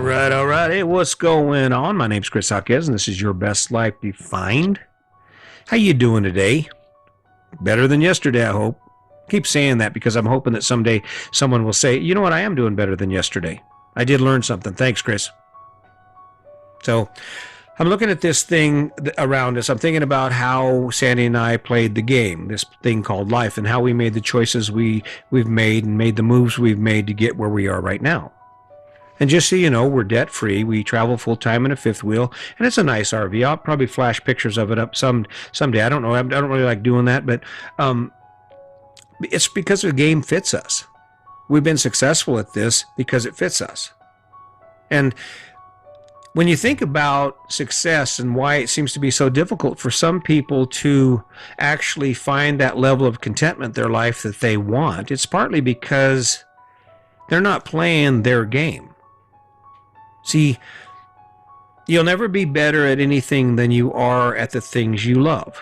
All right. Hey, what's going on? My name's Chris Hawkes, and this is Your Best Life Defined. How you doing today? Better than yesterday, I hope. Keep saying that because I'm hoping that someday someone will say, you know what, I am doing better than yesterday. I did learn something. Thanks, Chris. So I'm looking at this thing around us. I'm thinking about how Sandy and I played the game, this thing called life, and how we made the choices we've made and made the moves we've made to get where we are right now. And just so you know, we're debt free. We travel full time in a fifth wheel, and it's a nice RV. I'll probably flash pictures of it up someday. I don't know. I don't really like doing that, but it's because the game fits us. We've been successful at this because it fits us. And when you think about success and why it seems to be so difficult for some people to actually find that level of contentment in their life that they want, it's partly because they're not playing their game. See, you'll never be better at anything than you are at the things you love.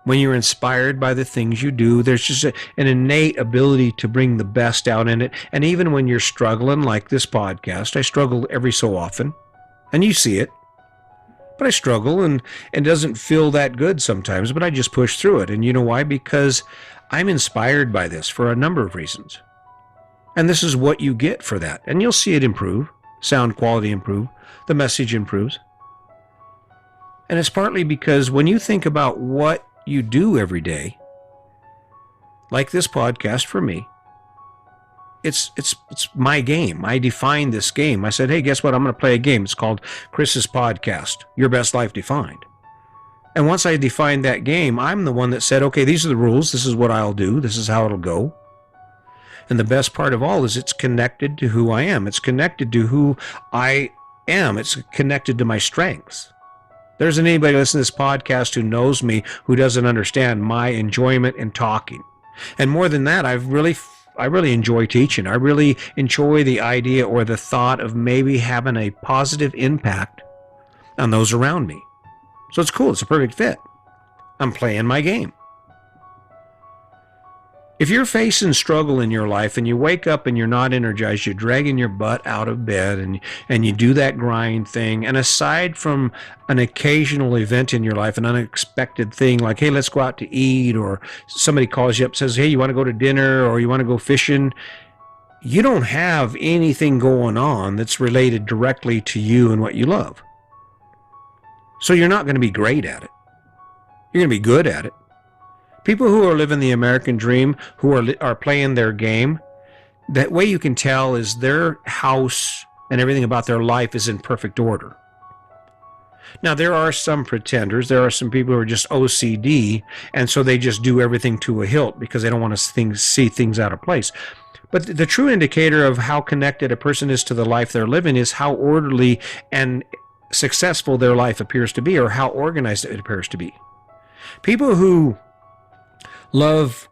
When you're inspired by the things you do, there's just an innate ability to bring the best out in it. And even when you're struggling, like this podcast, I struggle every so often, and you see it. But I struggle, and it doesn't feel that good sometimes, but I just push through it. And you know why? Because I'm inspired by this for a number of reasons. And this is what you get for that. And you'll see it improve. Sound quality improve, the message improves. And it's partly because when you think about what you do every day, like this podcast for me, it's my game. I defined this game. I said, hey, guess what? I'm going to play a game. It's called Chris's Podcast, Your Best Life Defined. And once I defined that game, I'm the one that said, okay, these are the rules. This is what I'll do. This is how it'll go. And the best part of all is it's connected to who I am. It's connected to who I am. It's connected to my strengths. There isn't anybody listening to this podcast who knows me who doesn't understand my enjoyment in talking. And more than that, I really enjoy teaching. I really enjoy the idea or the thought of maybe having a positive impact on those around me. So it's cool. It's a perfect fit. I'm playing my game. If you're facing struggle in your life and you wake up and you're not energized, you're dragging your butt out of bed and you do that grind thing, and aside from an occasional event in your life, an unexpected thing like, hey, let's go out to eat, or somebody calls you up and says, hey, you want to go to dinner or you want to go fishing, you don't have anything going on that's related directly to you and what you love. So you're not going to be great at it. You're going to be good at it. People who are living the American dream, who are playing their game, that way you can tell is their house and everything about their life is in perfect order. Now, there are some pretenders. There are some people who are just OCD, and so they just do everything to a hilt because they don't want to see things out of place. But the true indicator of how connected a person is to the life they're living is how orderly and successful their life appears to be, or how organized it appears to be. People who love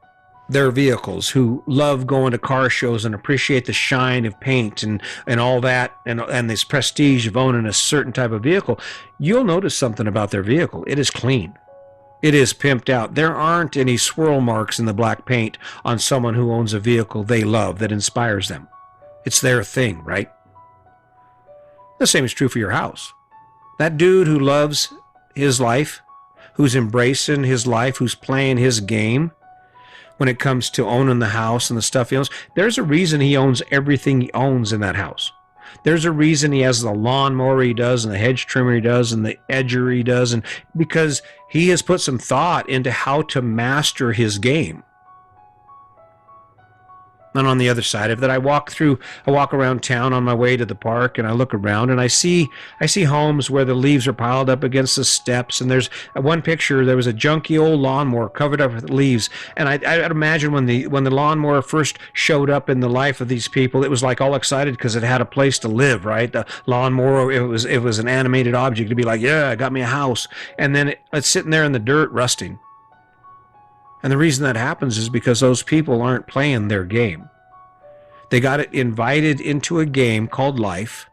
their vehicles, who love going to car shows and appreciate the shine of paint and all that, and this prestige of owning a certain type of vehicle, you'll notice something about their vehicle. It is clean. It is pimped out. There aren't any swirl marks in the black paint on someone who owns a vehicle they love that inspires them. It's their thing, right? The same is true for your house. That dude who loves his life, who's embracing his life, who's playing his game when it comes to owning the house and the stuff he owns, there's a reason he owns everything he owns in that house. There's a reason he has the lawnmower he does and the hedge trimmer he does and the edger he does, and because he has put some thought into how to master his game. And on the other side of that, I walk around town on my way to the park, and I look around and I see homes where the leaves are piled up against the steps. And there's one picture, there was a junky old lawnmower covered up with leaves. And I'd imagine when the lawnmower first showed up in the life of these people, it was like all excited because it had a place to live, right? The lawnmower, it was an animated object to be like, yeah, I got me a house. And then it's sitting there in the dirt rusting. And the reason that happens is because those people aren't playing their game. They got invited into a game called life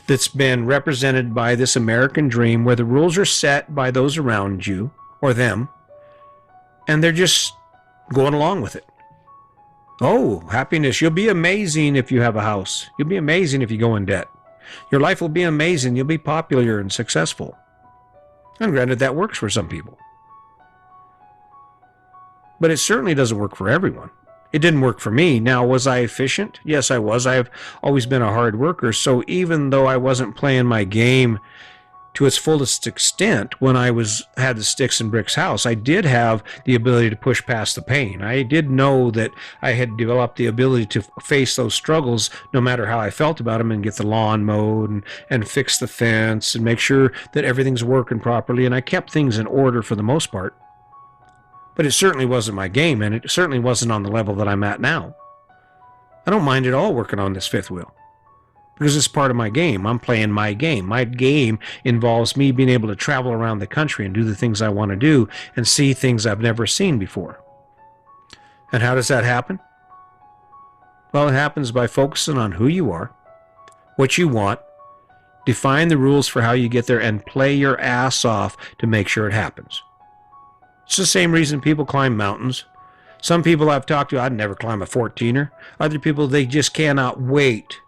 that's been represented by this American dream where the rules are set by those around you or them, and they're just going along with it. Oh, happiness. You'll be amazing if you have a house. You'll be amazing if you go in debt. Your life will be amazing. You'll be popular and successful. And granted, that works for some people. But it certainly doesn't work for everyone. It didn't work for me. Now, was I efficient? Yes, I was. I've always been a hard worker. So even though I wasn't playing my game to its fullest extent when I had the sticks and bricks house, I did have the ability to push past the pain. I did know that I had developed the ability to face those struggles no matter how I felt about them, and get the lawn mowed and fix the fence and make sure that everything's working properly. And I kept things in order for the most part. But it certainly wasn't my game, and it certainly wasn't on the level that I'm at now. I don't mind at all working on this fifth wheel, because it's part of my game. I'm playing my game. My game involves me being able to travel around the country and do the things I want to do and see things I've never seen before. And how does that happen? Well, it happens by focusing on who you are, what you want, define the rules for how you get there, and play your ass off to make sure it happens. It's the same reason people climb mountains. Some people I've talked to, I'd never climb a 14er. Other people, they just cannot wait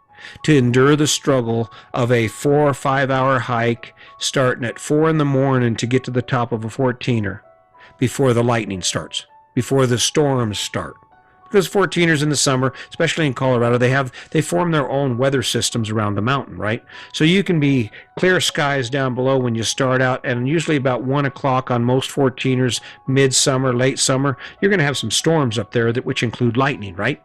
to endure the struggle of a 4 or 5 hour hike starting at 4 in the morning to get to the top of a 14er before the lightning starts, before the storms start. Because 14ers in the summer, especially in Colorado, they form their own weather systems around the mountain, right? So you can be clear skies down below when you start out, and usually about 1 o'clock on most 14ers, midsummer, late summer, you're going to have some storms up there which include lightning, right?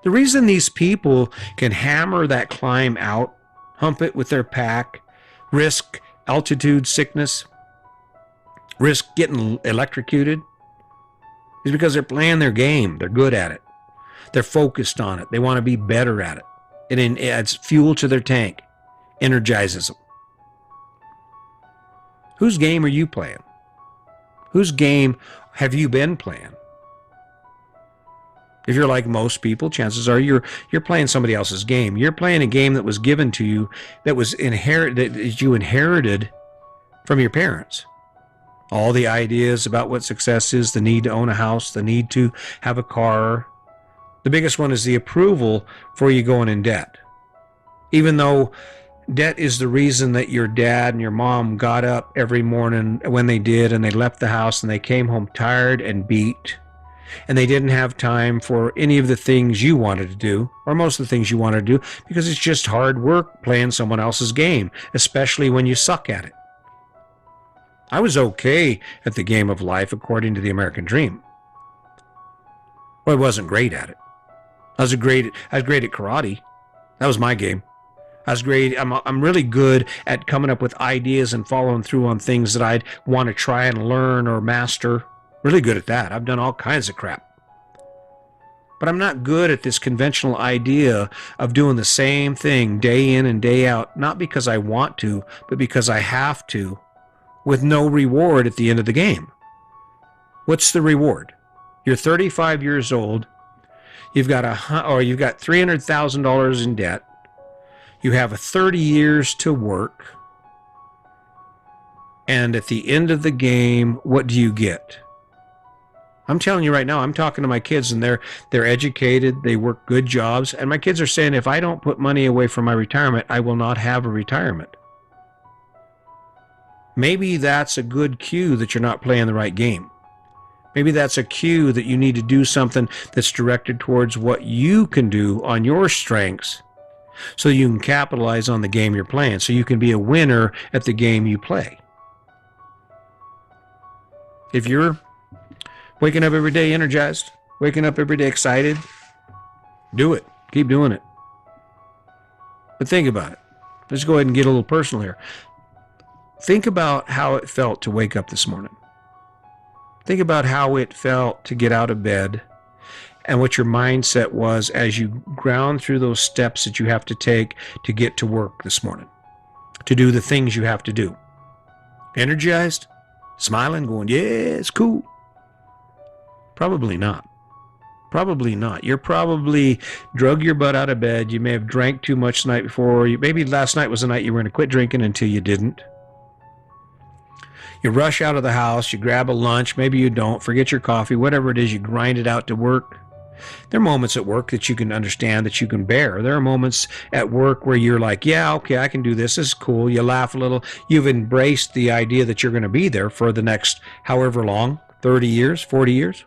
The reason these people can hammer that climb out, hump it with their pack, risk altitude sickness, risk getting electrocuted, is because they're playing their game. They're good at it. They're focused on it. They want to be better at it. It adds fuel to their tank, energizes them. Whose game are you playing? Whose game have you been playing? If you're like most people, chances are you're playing somebody else's game. You're playing a game that was given to you, that you inherited from your parents. All the ideas about what success is, the need to own a house, the need to have a car. The biggest one is the approval for you going in debt. Even though debt is the reason that your dad and your mom got up every morning when they did, and they left the house and they came home tired and beat, and they didn't have time for any of the things you wanted to do, or most of the things you wanted to do, because it's just hard work playing someone else's game, especially when you suck at it. I was okay at the game of life according to the American dream. Well, I wasn't great at it. I was great at karate. That was my game. I was great. I'm really good at coming up with ideas and following through on things that I'd want to try and learn or master. Really good at that. I've done all kinds of crap. But I'm not good at this conventional idea of doing the same thing day in and day out, not because I want to, but because I have to, with no reward at the end of the game. What's the reward? You're 35 years old. You've got $300,000 in debt. You have 30 years to work. And at the end of the game, what do you get? I'm telling you right now, I'm talking to my kids, and they're educated, they work good jobs, and my kids are saying, if I don't put money away for my retirement, I will not have a retirement. Maybe that's a good cue that you're not playing the right game. Maybe that's a cue that you need to do something that's directed towards what you can do on your strengths, so you can capitalize on the game you're playing, so you can be a winner at the game you play. If you're waking up every day energized, waking up every day excited, do it. Keep doing it. But think about it. Let's go ahead and get a little personal here. Think about how it felt to wake up this morning. Think about how it felt to get out of bed, and what your mindset was as you ground through those steps that you have to take to get to work this morning, to do the things you have to do. Energized? Smiling? Going, yeah, it's cool? Probably not. Probably not. You're probably drug your butt out of bed. You may have drank too much the night before. Maybe last night was the night you were going to quit drinking until you didn't. You rush out of the house, you grab a lunch, maybe you don't, forget your coffee, whatever it is, you grind it out to work. There are moments at work that you can understand, that you can bear. There are moments at work where you're like, yeah, okay, I can do this. This is cool. You laugh a little. You've embraced the idea that you're going to be there for the next however long, 30 years, 40 years.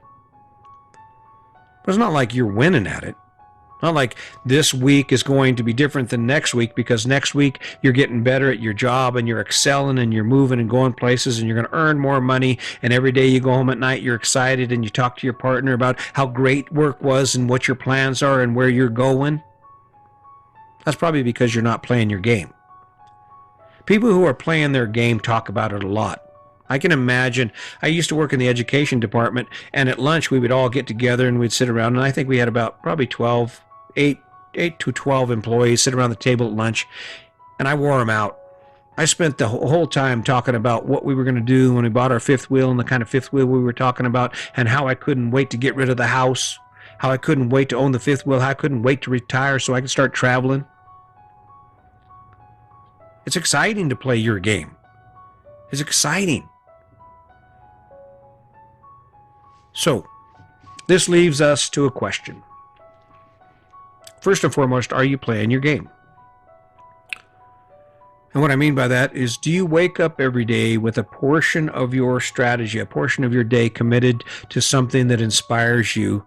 But it's not like you're winning at it. Not like this week is going to be different than next week, because next week you're getting better at your job and you're excelling and you're moving and going places and you're going to earn more money. And every day you go home at night, you're excited and you talk to your partner about how great work was and what your plans are and where you're going. That's probably because you're not playing your game. People who are playing their game talk about it a lot. I can imagine, I used to work in the education department, and at lunch we would all get together and we'd sit around, and I think we had about probably 8 to 12 employees sit around the table at lunch, and I wore them out. I spent the whole time talking about what we were going to do when we bought our fifth wheel and the kind of fifth wheel we were talking about, and how I couldn't wait to get rid of the house, how I couldn't wait to own the fifth wheel, how I couldn't wait to retire so I could start traveling. It's exciting to play your game. It's exciting. So, this leaves us to a question. First and foremost, are you playing your game? And what I mean by that is, do you wake up every day with a portion of your strategy, a portion of your day committed to something that inspires you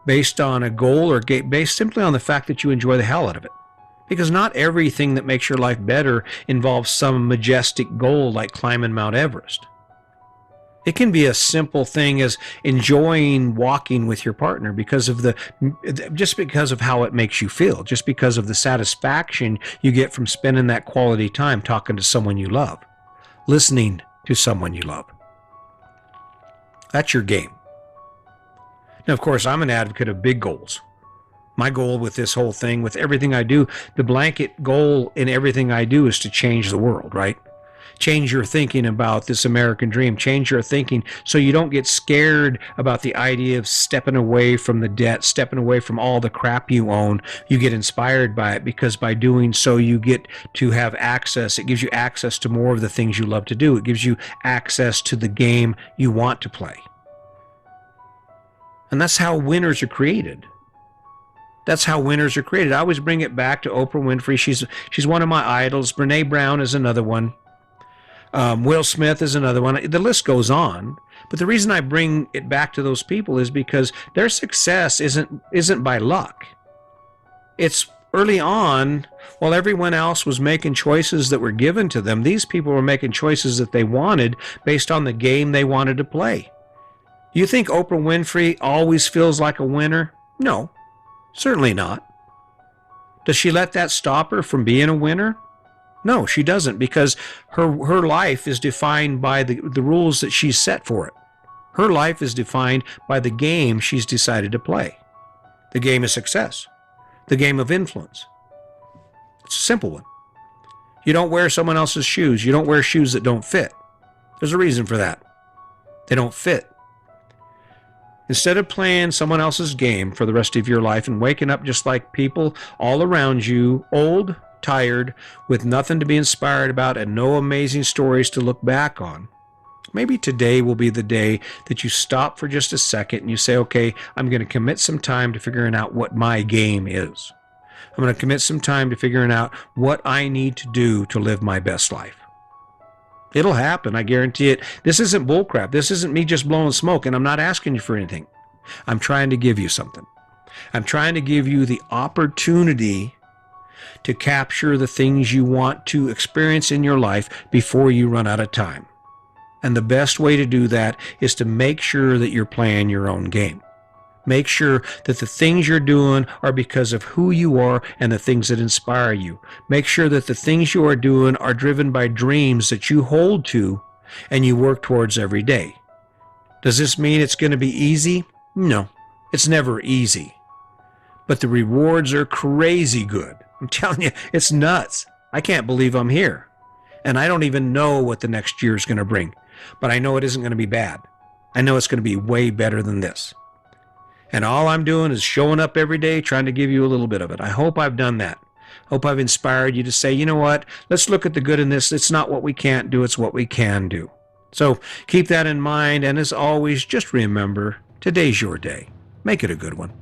based on a goal, or based simply on the fact that you enjoy the hell out of it? Because not everything that makes your life better involves some majestic goal like climbing Mount Everest. It can be a simple thing as enjoying walking with your partner just because of how it makes you feel, just because of the satisfaction you get from spending that quality time talking to someone you love, listening to someone you love. That's your game. Now, of course, I'm an advocate of big goals. My goal with this whole thing, with everything I do, the blanket goal in everything I do is to change the world, right? Change your thinking about this American dream. Change your thinking so you don't get scared about the idea of stepping away from the debt, stepping away from all the crap you own. You get inspired by it, because by doing so you get to have access. It gives you access to more of the things you love to do. It gives you access to the game you want to play. And that's how winners are created. That's how winners are created. I always bring it back to Oprah Winfrey. She's one of my idols. Brene Brown is another one. Will Smith is another one. The list goes on. But the reason I bring it back to those people is because their success isn't by luck. It's early on, while everyone else was making choices that were given to them, these people were making choices that they wanted based on the game they wanted to play. You think Oprah Winfrey always feels like a winner? No, certainly not. Does she let that stop her from being a winner? No, she doesn't, because her life is defined by the rules that she's set for it. Her life is defined by the game she's decided to play. The game of success. The game of influence. It's a simple one. You don't wear someone else's shoes. You don't wear shoes that don't fit. There's a reason for that. They don't fit. Instead of playing someone else's game for the rest of your life and waking up just like people all around you, old, tired, with nothing to be inspired about and no amazing stories to look back on, maybe today will be the day that you stop for just a second and you say, okay, I'm going to commit some time to figuring out what my game is. I'm going to commit some time to figuring out what I need to do to live my best life. It'll happen, I guarantee it. This isn't bullcrap. This isn't me just blowing smoke, and I'm not asking you for anything. I'm trying to give you something. I'm trying to give you the opportunity to capture the things you want to experience in your life before you run out of time. And the best way to do that is to make sure that you're playing your own game. Make sure that the things you're doing are because of who you are and the things that inspire you. Make sure that the things you are doing are driven by dreams that you hold to and you work towards every day. Does this mean it's going to be easy? No, it's never easy. But the rewards are crazy good. I'm telling you, it's nuts. I can't believe I'm here. And I don't even know what the next year is going to bring. But I know it isn't going to be bad. I know it's going to be way better than this. And all I'm doing is showing up every day, trying to give you a little bit of it. I hope I've done that. I hope I've inspired you to say, you know what, let's look at the good in this. It's not what we can't do, it's what we can do. So keep that in mind. And as always, just remember, today's your day. Make it a good one.